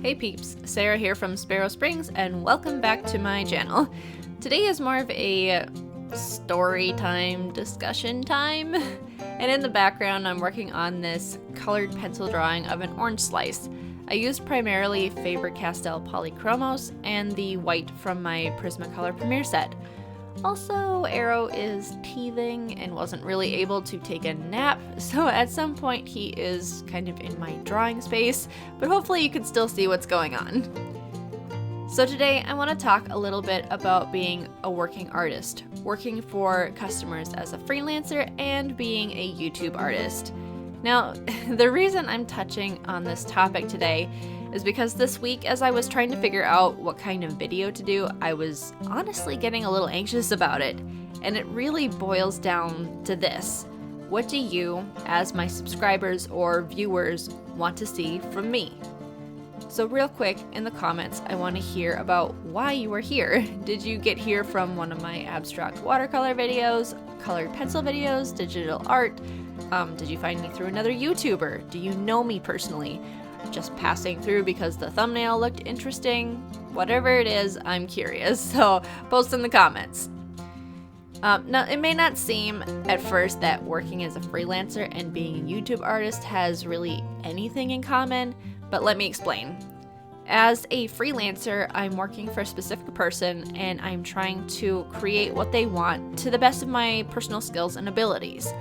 Hey peeps, Sarah here from Sparrow Springs, and welcome back to my channel. Today is more of a story time, discussion time, and in the background I'm working on this colored pencil drawing of an orange slice. I used primarily Faber-Castell Polychromos and the white from my Prismacolor Premiere set. Also, Arrow is teething and wasn't really able to take a nap, so at some point he is kind of in my drawing space, but hopefully you can still see what's going on. So today I want to talk a little bit about being a working artist, working for customers as a freelancer, and being a YouTube artist. Now, the reason I'm touching on this topic today is because this week, as I was trying to figure out what kind of video to do, I was honestly getting a little anxious about it. And it really boils down to this. What do you, as my subscribers or viewers, want to see from me? So real quick, in the comments, I want to hear about why you are here. Did you get here from one of my abstract watercolor videos, colored pencil videos, digital art? Did you find me through another YouTuber? Do you know me personally? Just passing through because the thumbnail looked interesting? Whatever it is, I'm curious, so post in the comments. Now, it may not seem at first that working as a freelancer and being a YouTube artist has really anything in common, but let me explain. As a freelancer, I'm working for a specific person and I'm trying to create what they want to the best of my personal skills and abilities.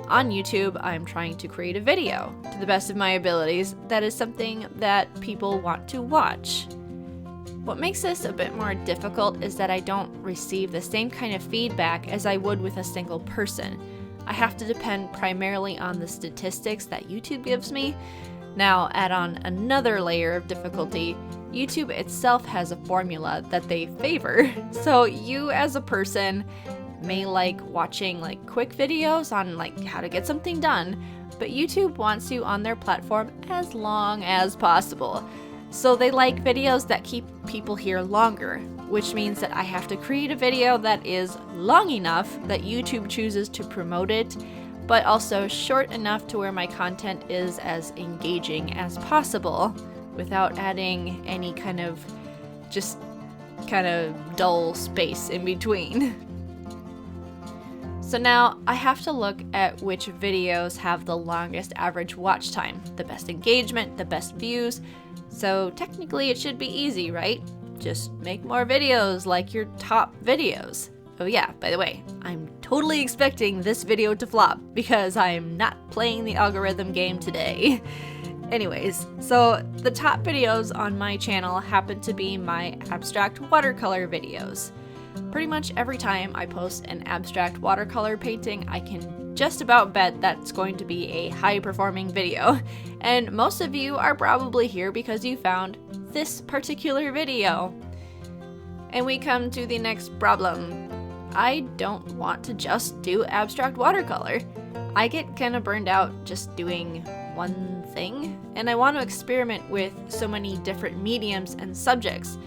On YouTube, I'm trying to create a video to the best of my abilities that is something that people want to watch. What makes this a bit more difficult is that I don't receive the same kind of feedback as I would with a single person. I have to depend primarily on the statistics that YouTube gives me. Now, add on another layer of difficulty, YouTube itself has a formula that they favor. So you as a person may like watching quick videos on how to get something done, but YouTube wants you on their platform as long as possible. So they like videos that keep people here longer, which means that I have to create a video that is long enough that YouTube chooses to promote it, but also short enough to where my content is as engaging as possible without adding any kind of dull space in between. So now I have to look at which videos have the longest average watch time, the best engagement, the best views. So technically it should be easy, right? Just make more videos like your top videos. Oh yeah, by the way, I'm totally expecting this video to flop because I'm not playing the algorithm game today. Anyways, so the top videos on my channel happen to be my abstract watercolor videos. Pretty much every time I post an abstract watercolor painting, I can just about bet that's going to be a high-performing video. And most of you are probably here because you found this particular video. And we come to the next problem. I don't want to just do abstract watercolor. I get kind of burned out just doing one thing, and I want to experiment with so many different mediums and subjects.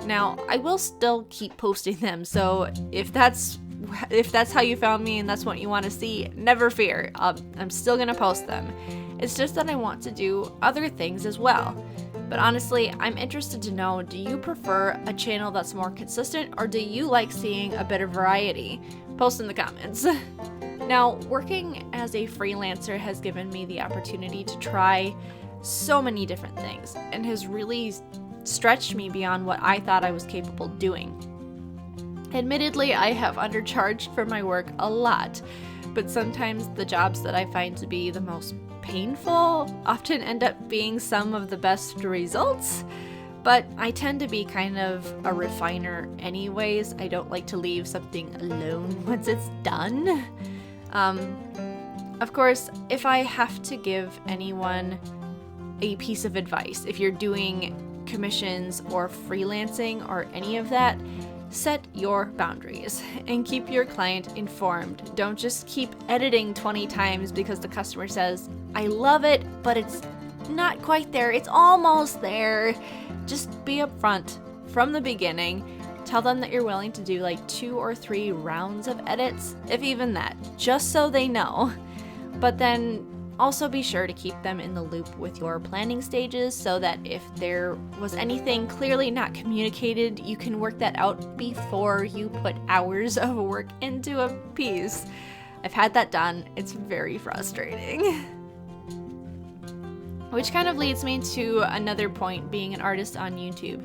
Now, I will still keep posting them, so if that's how you found me and that's what you want to see, never fear. I'm still gonna post them. It's just that I want to do other things as well. But honestly, I'm interested to know, do you prefer a channel that's more consistent, or do you like seeing a bit of variety? Post in the comments. Now, working as a freelancer has given me the opportunity to try so many different things and has really stretched me beyond what I thought I was capable of doing. Admittedly, I have undercharged for my work a lot, but sometimes the jobs that I find to be the most painful often end up being some of the best results. But I tend to be kind of a refiner anyways. I don't like to leave something alone once it's done. Of course, if I have to give anyone a piece of advice, if you're doing commissions or freelancing or any of that, set your boundaries and keep your client informed. Don't just keep editing 20 times because the customer says, I love it, but it's not quite there. It's almost there. Just be upfront from the beginning. Tell them that you're willing to do 2 or 3 rounds of edits, if even that, just so they know. But then Also be sure to keep them in the loop with your planning stages so that if there was anything clearly not communicated, you can work that out before you put hours of work into a piece. I've had that done. It's very frustrating. Which kind of leads me to another point being an artist on YouTube.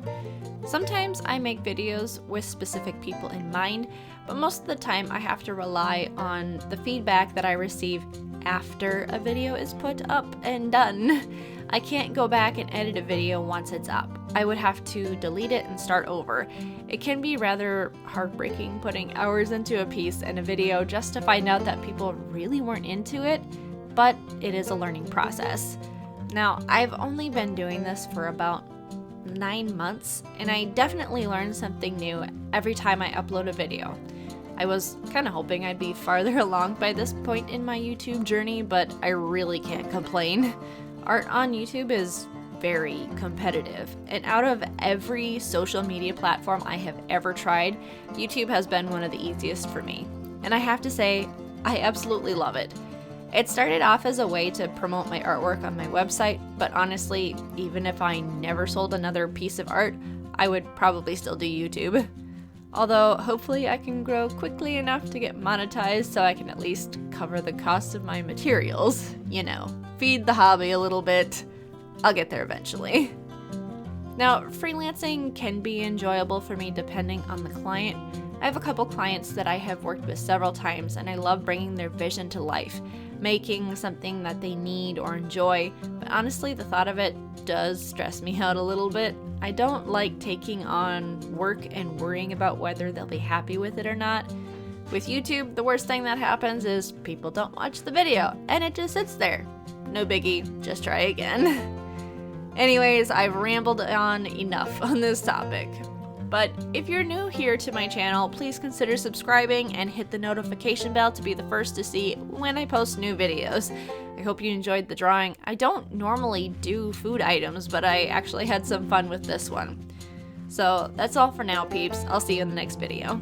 Sometimes I make videos with specific people in mind, but most of the time I have to rely on the feedback that I receive after a video is put up and done. I can't go back and edit a video once it's up. I would have to delete it and start over. It can be rather heartbreaking putting hours into a piece and a video just to find out that people really weren't into it, but it is a learning process. Now, I've only been doing this for about 9 months, and I definitely learn something new every time I upload a video. I was kind of hoping I'd be farther along by this point in my YouTube journey, but I really can't complain. Art on YouTube is very competitive, and out of every social media platform I have ever tried, YouTube has been one of the easiest for me. And I have to say, I absolutely love it. It started off as a way to promote my artwork on my website, but honestly, even if I never sold another piece of art, I would probably still do YouTube. Although, hopefully I can grow quickly enough to get monetized so I can at least cover the cost of my materials. You know, feed the hobby a little bit. I'll get there eventually. Now, freelancing can be enjoyable for me depending on the client. I have a couple clients that I have worked with several times, and I love bringing their vision to life, making something that they need or enjoy, but honestly, the thought of it does stress me out a little bit. I don't like taking on work and worrying about whether they'll be happy with it or not. With YouTube, the worst thing that happens is people don't watch the video, and it just sits there. No biggie, just try again. Anyways, I've rambled on enough on this topic. But if you're new here to my channel, please consider subscribing and hit the notification bell to be the first to see when I post new videos. I hope you enjoyed the drawing. I don't normally do food items, but I actually had some fun with this one. So that's all for now, peeps. I'll see you in the next video.